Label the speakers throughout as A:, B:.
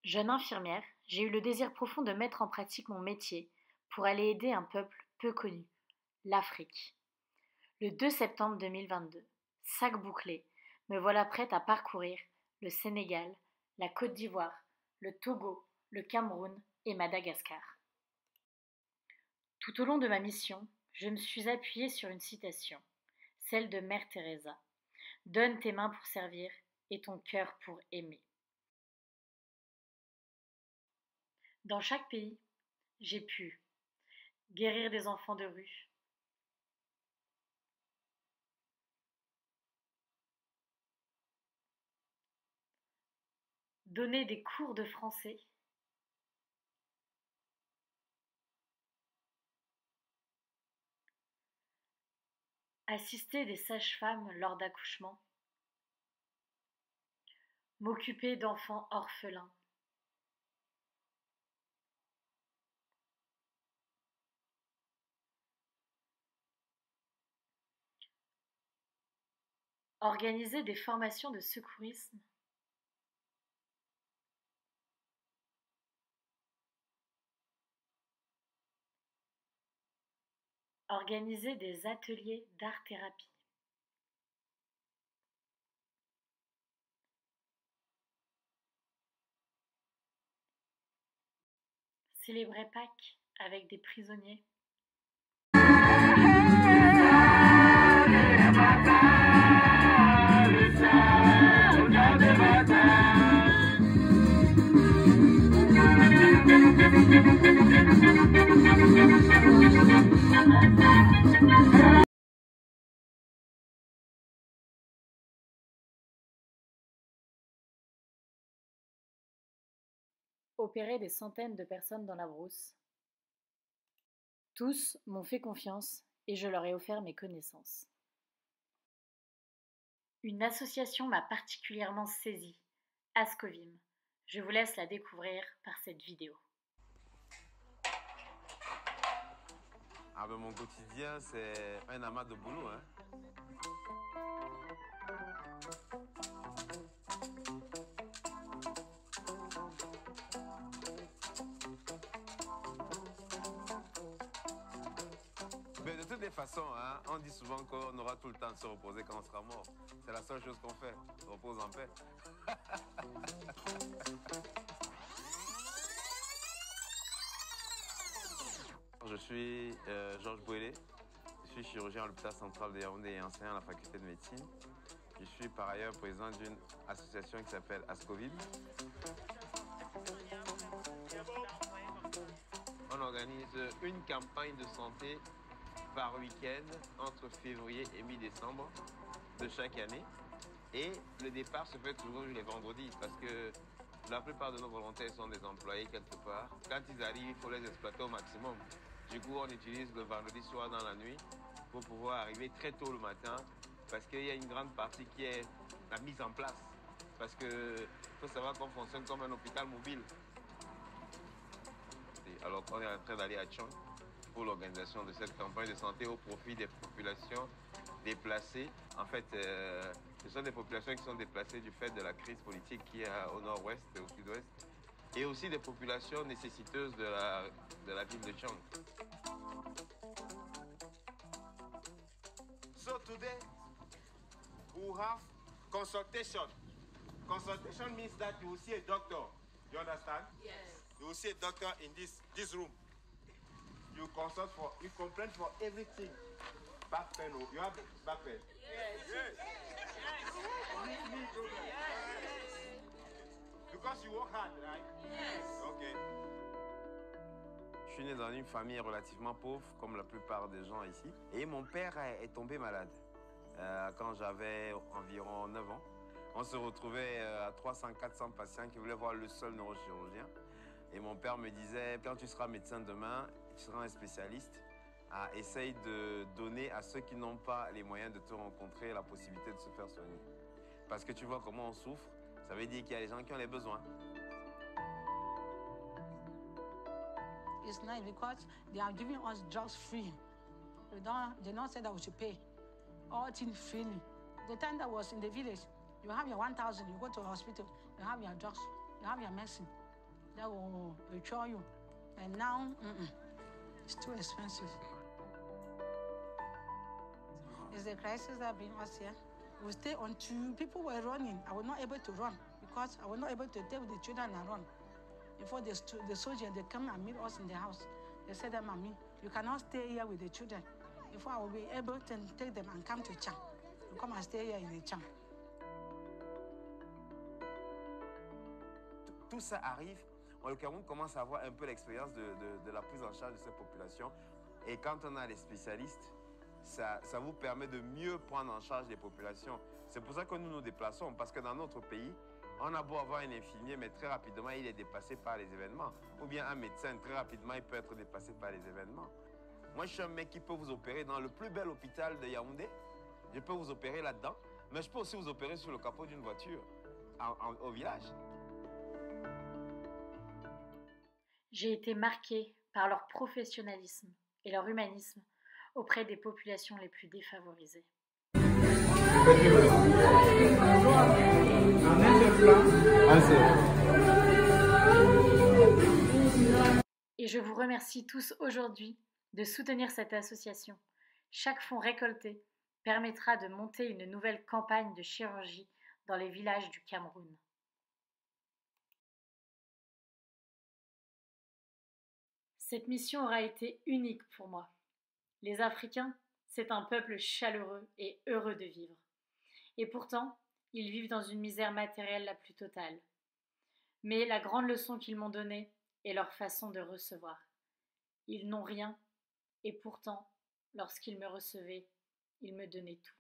A: Jeune infirmière, j'ai eu le désir profond de mettre en pratique mon métier pour aller aider un peuple peu connu, l'Afrique. Le 2 septembre 2022, sac bouclé, me voilà prête à parcourir le Sénégal, la Côte d'Ivoire, le Togo, le Cameroun et Madagascar. Tout au long de ma mission, je me suis appuyée sur une citation, celle de Mère Teresa. Donne tes mains pour servir et ton cœur pour aimer. Dans chaque pays, j'ai pu guérir des enfants de rue, donner des cours de français, assister des sages-femmes lors d'accouchements, m'occuper d'enfants orphelins, organiser des formations de secourisme, organiser des ateliers d'art-thérapie, célébrer Pâques avec des prisonniers, opérer des centaines de personnes dans la brousse. Tous m'ont fait confiance et je leur ai offert mes connaissances. Une association m'a particulièrement saisie, Ascovim. Je vous laisse la découvrir par cette vidéo.
B: Ah ben mon quotidien, c'est un amas de boulot, hein. Mais de toutes les façons, hein, on dit souvent qu'on aura tout le temps de se reposer quand on sera mort. C'est la seule chose qu'on fait, on repose en paix. Je suis Georges Bouélé, je suis chirurgien à l'hôpital central de Yaoundé et enseignant à la faculté de médecine. Je suis par ailleurs président d'une association qui s'appelle Ascovim. On organise une campagne de santé par week-end entre février et mi-décembre de chaque année. Et le départ se fait toujours les vendredis parce que la plupart de nos volontaires sont des employés quelque part. Quand ils arrivent, il faut les exploiter au maximum. Du coup, on utilise le vendredi soir dans la nuit pour pouvoir arriver très tôt le matin parce qu'il y a une grande partie qui est la mise en place. Parce qu'il faut savoir qu'on fonctionne comme un hôpital mobile. Alors qu'on est en train d'aller à Tchon pour l'organisation de cette campagne de santé au profit des populations déplacées. En fait, ce sont des populations qui sont déplacées du fait de la crise politique qui est au nord-ouest et au sud-ouest. Et aussi des populations nécessiteuses de la ville de Tchon. So today, we have consultation. Consultation means that you will see a doctor. You understand?
C: Yes.
B: You will see a doctor in this room. You consult for, you complain for everything. Back pain, you have back pain?
C: Yes.
B: Yes. Because you work hard, right?
C: Yes.
B: Okay. Je suis né dans une famille relativement pauvre, comme la plupart des gens ici. Et mon père est tombé malade quand j'avais environ 9 ans. On se retrouvait à 300-400 patients qui voulaient voir le seul neurochirurgien. Et mon père me disait, quand tu seras médecin demain, tu seras un spécialiste, essaye de donner à ceux qui n'ont pas les moyens de te rencontrer la possibilité de se faire soigner. Parce que tu vois comment on souffre, ça veut dire qu'il y a des gens qui ont les besoins.
D: It's nice because they are giving us drugs free. They don't say that we should pay. All things freely. The time that was in the village, you have your 1,000, you go to the hospital, you have your drugs, you have your medicine. that will mature you. And now, it's too expensive. It's the crisis that brings us here. We stay until people were running. I was not able to run because I was not able to take the children and run. Before the soldiers, they come and meet us in the house. They said that, Mommy, you cannot stay here with the children. Before I will be able to take them and come to Cham. Come and stay here in the Cham.
B: Tout ça arrive. Le Cameroun commence à avoir un peu l'expérience de la prise en charge de ces populations. Et quand on a les spécialistes, ça vous permet de mieux prendre en charge les populations. C'est pour ça que nous nous déplaçons, parce que dans notre pays, on a beau avoir un infirmier, mais très rapidement, il est dépassé par les événements. Ou bien un médecin, très rapidement, il peut être dépassé par les événements. Moi, je suis un mec qui peut vous opérer dans le plus bel hôpital de Yaoundé. Je peux vous opérer là-dedans, mais je peux aussi vous opérer sur le capot d'une voiture, au village.
A: J'ai été marquée par leur professionnalisme et leur humanisme auprès des populations les plus défavorisées. Et je vous remercie tous aujourd'hui de soutenir cette association. Chaque fonds récolté permettra de monter une nouvelle campagne de chirurgie dans les villages du Cameroun. Cette mission aura été unique pour moi. Les Africains, c'est un peuple chaleureux et heureux de vivre. Et pourtant, ils vivent dans une misère matérielle la plus totale. Mais la grande leçon qu'ils m'ont donnée est leur façon de recevoir. Ils n'ont rien, et pourtant, lorsqu'ils me recevaient, ils me donnaient tout.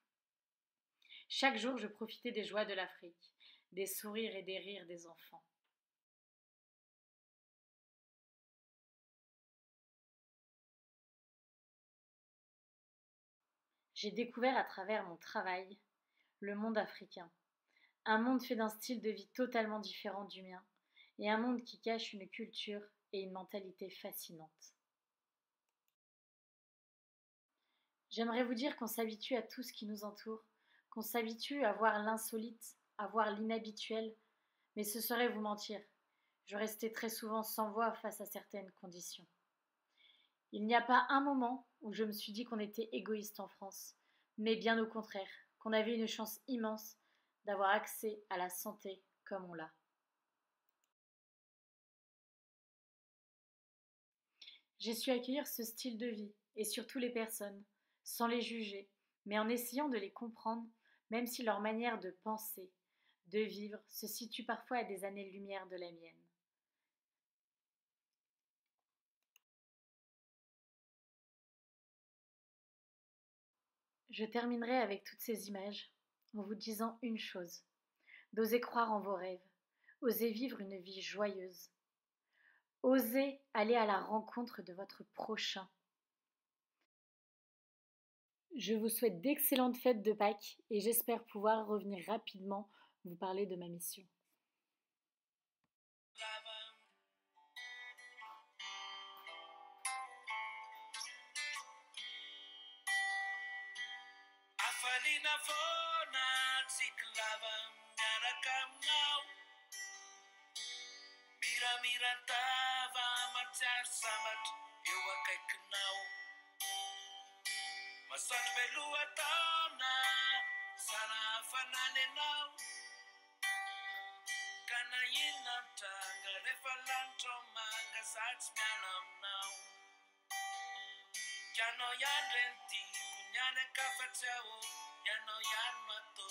A: Chaque jour, je profitais des joies de l'Afrique, des sourires et des rires des enfants. J'ai découvert à travers mon travail le monde africain, un monde fait d'un style de vie totalement différent du mien, et un monde qui cache une culture et une mentalité fascinantes. J'aimerais vous dire qu'on s'habitue à tout ce qui nous entoure, qu'on s'habitue à voir l'insolite, à voir l'inhabituel, mais ce serait vous mentir. Je restais très souvent sans voix face à certaines conditions. Il n'y a pas un moment où je me suis dit qu'on était égoïste en France, mais bien au contraire, qu'on avait une chance immense d'avoir accès à la santé comme on l'a. J'ai su accueillir ce style de vie et surtout les personnes, sans les juger, mais en essayant de les comprendre, même si leur manière de penser, de vivre, se situe parfois à des années-lumière de la mienne. Je terminerai avec toutes ces images en vous disant une chose. D'oser croire en vos rêves, osez vivre une vie joyeuse, osez aller à la rencontre de votre prochain. Je vous souhaite d'excellentes fêtes de Pâques et j'espère pouvoir revenir rapidement vous parler de ma mission.
C: Mira tava a marchar sabat eu a kai knau masat belua tauna sana fanane nau kana yina tanga refalanto manga sats mianam nau Yano yan renti kunyane kafatao yano yan mato